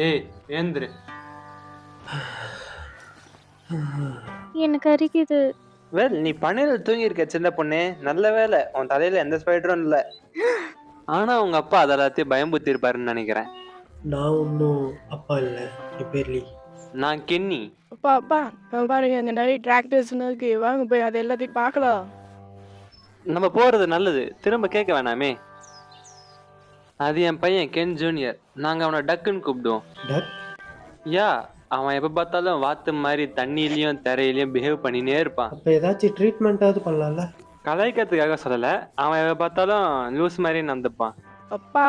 ஏய் ஏந்திரு. எனக்கு அரிக்குது. வெல் நீ பண்ணையில தூங்கி இருக்க சின்ன பொண்ணு. நல்ல வேலை உன் தலையில எந்த ஸ்பைடரும் இல்ல. ஆனா உங்க அப்பா அதை எல்லாத்தையும் பயம்புத்தி இருப்பாருன்னு நினைக்கிறேன். நான் ஒன்றும் அப்பா இல்லை, என் பேர் லீ. நான் கென்னி. அப்பா அப்பா பாருங்க அந்த நிறைய டிராக்டர்ஸ்னு இருக்கு, வாங்க போய் அதை எல்லாத்தையும் பார்க்கலாம். நம்ம போறது நல்லது, திரும்ப கேட்க வேணாமே. அது என் பையன் கென் ஜூனியர். நாங்க அவனை டக்குன்னு கூப்பிடுவோம். டக்? யா, அவன் எப்ப பார்த்தாலும் வாத்து மாதிரி தண்ணியிலயும் தரையிலயும் பிஹேவ் பண்ணினே இருப்பான். அப்போ ஏதாச்சும் ட்ரீட்மெண்ட்டாவது பண்ணலாம்ல? கலாய்க்கிறதுக்காக சொல்லல, அவன் எப்ப பார்த்தாலும் லூஸ் மாதிரி நடந்துப்பான். அப்பா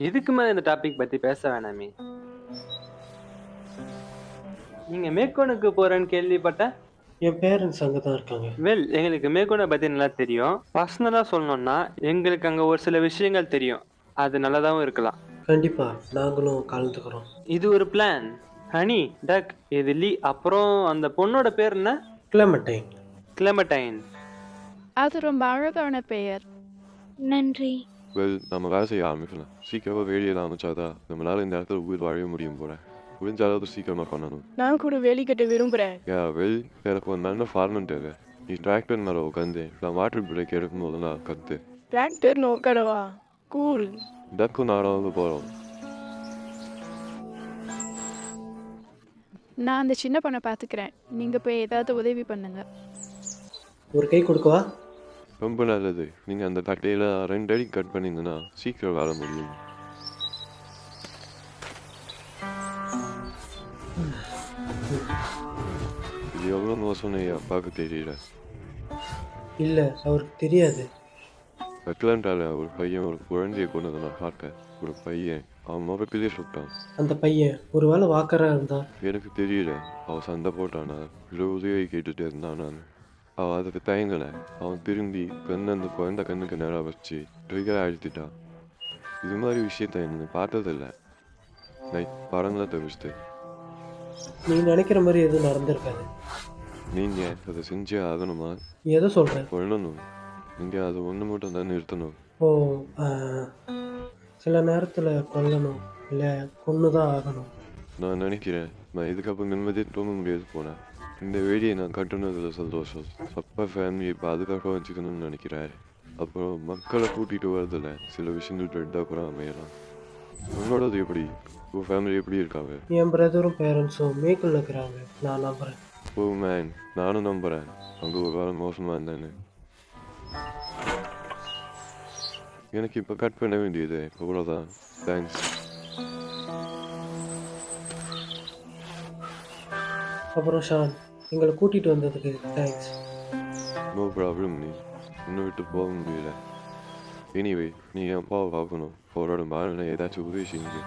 இதுக்கு மேல இந்த டாபிக் பத்தி பேச வேணாமே. நீங்க மேற்கோனுக்கு போறேன்னு கேள்விப்பட்டேன். என் பேரண்ட்ஸ் அங்கே தான் இருக்காங்க. வெல் எங்களுக்கு மேற்கோனை பத்தி நல்லா தெரியும். பர்சனலா சொல்லணும்னா எங்களுக்கு அங்க ஒரு சில விஷயங்கள் தெரியும். அது நல்லதாவும் இருக்கலாம். கண்டிப்பாக நாங்களும் கலந்துக்கிறோம். இது ஒரு பிளான். ஹனி, டக், இது லீ. அப்புறம் அந்த பொண்ணோட பேர் என்ன? கிளமட்டைன். கிளெமடைன். அது ரொம்ப அழகான பெயர். நன்றி. நம்ம வேலை செய்ய ஆரம்பிக்கலாம். சீக்கிரமாக வெளியே ஆரம்பிச்சாதான் நம்மளால இந்த இடத்துல உயிர் வாழ முடியும் போல. முடிஞ்ச அளவுக்கு சீக்கிரமாக பண்ணணும். நான் கூட வேலி கட்ட விரும்புகிறேன். எனக்கு ஒரு நல்ல ஃபார்மன் தேவை. நீ டிராக்டர் மேலே உட்காந்து நான் வாட்டர் பிரேக் எடுக்கும் போது நான் கற்று டிராக்டர் நோக்கடவா? கூல். டக்கும் நாடாவது போகிறோம். நான் அந்த சின்ன பொண்ணை பார்த்துக்கிறேன், நீங்கள் போய் ஏதாவது உதவி பண்ணுங்க. ஒரு கை கொடுக்கவா? ரொம்ப நல்லது. நீங்கள் அந்த தட்டையில் 2 அடி கட் பண்ணிங்கன்னா சீக்கிரம் வேலை முடியும். இது எவ்வளோ மோசம்னு என் அப்பாவுக்கு தெரியல. இல்லை, அவருக்கு தெரியாது. அட்லாண்டாவில் ஒரு பையன் ஒரு குழந்தையை கொண்டதை நான் பார்த்தேன். ஒரு பையன் அவன் முகத்திலே சுட்டான். அந்த பையன் ஒரு வேளை வாக்கராக இருந்தா? எனக்கு தெரியல. அவன் சண்டை போட்டானா இல்லை உதவி கேட்டுகிட்டே இருந்தான். நான் அவன் அதுக்கு தயங்கலை. அவன் திரும்பி அந்த குழந்தை கண்ணுக்கு நேராக வச்சு ட்ரிகர் அழுத்திட்டான். இது மாதிரி விஷயத்த எனக்கு பார்த்ததில்லை. நைட் படங்களை தவிர்த்து. நீ நினைக்கிற மாதிரி எதுவும் நடந்திருக்காது. நீங்கள் அதை செஞ்சே ஆகணுமா? எதை சொல்கிற? கொள்ளணும். நீங்கள் அதை ஒன்று மட்டும் தான் நிறுத்தணும். ஓ, சில நேரத்தில் கொல்லணும், இல்லை கொன்று தான் ஆகணும். நான் நினைக்கிறேன் நான் இதுக்கப்புறம் நிம்மதியாக தூங்க முடியாது போனேன். இந்த வேடியை நான் கட்டுனதில் சந்தோஷம். அப்பா ஃபேமிலியை பாதுகாப்பாக வச்சுக்கணும்னு நினைக்கிறாரு. அப்புறம் மக்களை கூட்டிகிட்டு வரதில்ல சில விஷயங்கள் ரெட்டாக கூட அமையலாம். உங்களோடது எப்படி? உங்கள் ஃபேமிலி எப்படி இருக்காங்க? என் பிரதரும் பேரண்ட்ஸும் மேற்குள்ள இருக்கிறாங்க. நான் நம்புகிறேன். ஓ மேன், நானும் நம்புகிறேன். அங்கே ஒரு காலம் மோசமாக இருந்தேன்னு. எனக்கு இப்போ கட் பண்ண வேண்டியது அவ்வளோதான். தேங்க்ஸ். அப்புறம் ஷான், எங்களை கூட்டிகிட்டு வந்ததுக்கு தேங்க்ஸ். No problem. நீ இன்னும் விட்டு போக முடியல. எனிவே, நீ என் அப்பாவை பார்க்கணும். அவரோட மாறனை ஏதாச்சும் உதவி செஞ்சு.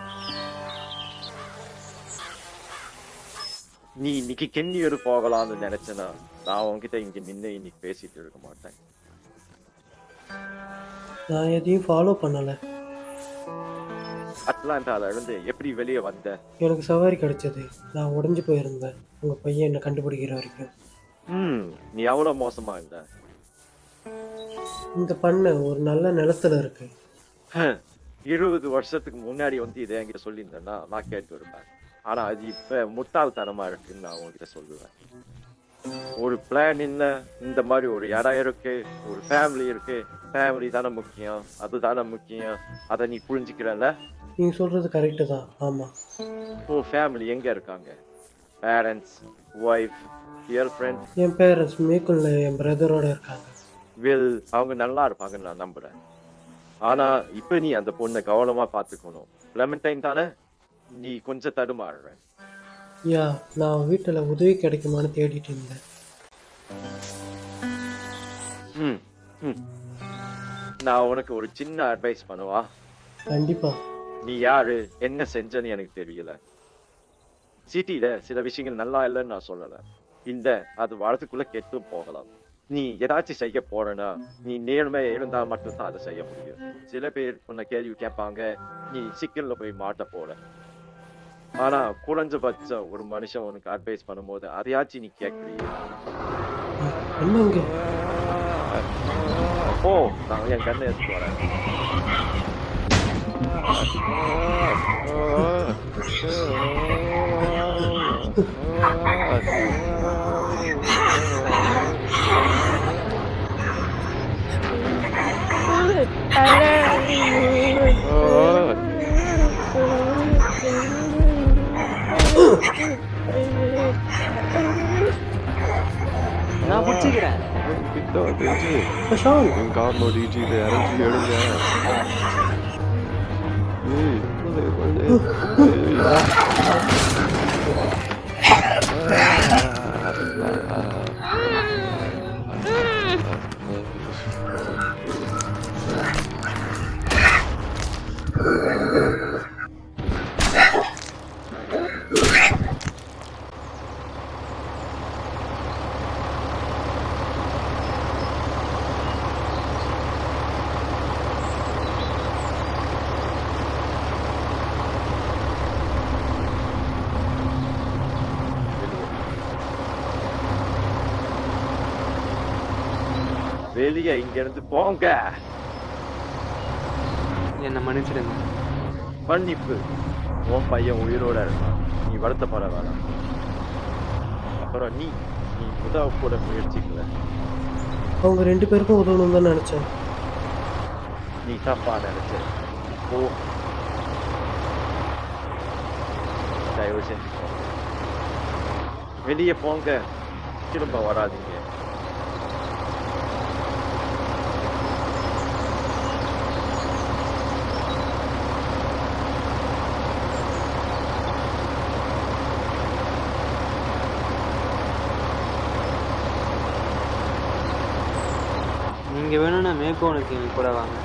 நீ இன்னைக்கு கென்னியோடு போகலாம்னு நினைச்சேன்னா நான் உன்கிட்ட இங்க நின்று இன்னைக்கு பேசிட்டு இருக்க மாட்டேன். நான் எதையும் ஃபாலோ பண்ணலை. அட்லாண்டால இருந்து எப்படி வெளியே வந்த? எனக்கு சவாரி கிடைச்சது. நான் உடஞ்சி போயிருந்தேன் உங்கள் பையன் என்னை கண்டுபிடிக்கிற வரைக்கும். நீ எவ்வளவு மோசமா இருந்த? இந்த பண்ணை ஒரு நல்ல நிலத்துல இருக்கு. 20 வருஷத்துக்கு முன்னாடி வந்து இதை என்கிட்ட சொல்லியிருந்தேன்னா நான் கேட்டு இருப்பேன். ஆனா அது இப்ப முட்டாள்தனமா இருக்குன்னு நான் உங்ககிட்ட சொல்லுவேன். ஒரு பிளான் என்ன, இந்த மாதிரி ஒரு இடம் இருக்கு, ஒரு ஃபேமிலி இருக்கு. ஃபேமிலி தானே முக்கியம், அதுதானே முக்கியம். அதை நீ புரிஞ்சுக்கிறல்ல? நீங்கள் சொல்கிறது கரெக்டு தான். ஆமாம். உன் ஃபேமிலி எங்க இருக்காங்க? Parents, wife, girlfriend? என் பேரண்ட்ஸ் மேற்குள்ள என் பிரதரோட இருக்காங்க. அவங்க நல்லா இருப்பாங்கன்னு நான் நம்புறேன். ஆனா இப்ப நீ அந்த பொண்ணை கவனமா பாத்துக்கணும். கிளெமண்டைன் தானே? நீ கொஞ்சம் தடுமாறுற. யா, நான் வீட்டில் உதவி கிடைக்குமான்னு தேடிட்டு இருந்தேன். நான் உனக்கு ஒரு சின்ன அட்வைஸ் பண்ணுவா? கண்டிப்பா. நீ யாரு, என்ன செஞ்சன்னு எனக்கு தெரியல. சிட்டியில சில விஷயங்கள் நல்லா இல்லைன்னு நான் சொல்லல. இந்த அது வரத்துக்குள்ள கெட்டு போகலாம். நீ ஏதாச்சும் செய்ய போறனா நீ நேர்மை இருந்தா மட்டும்தான் அதை செய்ய முடியும். சில பேர் உன்னை கேள்வி கேட்பாங்க, நீ சிக்கல்ல போய் மாட்ட போற. ஆனா குறைஞ்சபட்சம் ஒரு மனுஷன் உனக்கு அட்வைஸ் பண்ணும்போது அதையாச்சும் நீ கேட்கறிய. என்னங்க? ஓ, நான் என் கண்ணை எடுத்து வரேன். நான் பிடிச்சிக்கிறேன். கிட்ட வந்துருச்சு. பிரசாந்த் என் கார் நோட்டிச்சு இதை இறஞ்சி எடுங்க. ஏய், வெளியே இங்க இருந்து போங்க. என்ன மன்னிச்சிடுங்க. மன்னிப்பு? உன் பையன் உயிரோட இருக்கான், நீ வருத்தப்பட வேணாம். அப்புறம் நீ உதவ கூட முயற்சிக்கல. அவங்க 2 பேருக்கும் உதவணும் தான் நினைச்சேன். நீ தப்பா நினைச்ச. போ, தயவு செஞ்சு போங்க. வெளியே போங்க, திரும்ப வராதீங்க. நீங்க வேணும்னா மேற்கோனுக்கு எங்க கூட வாங்க.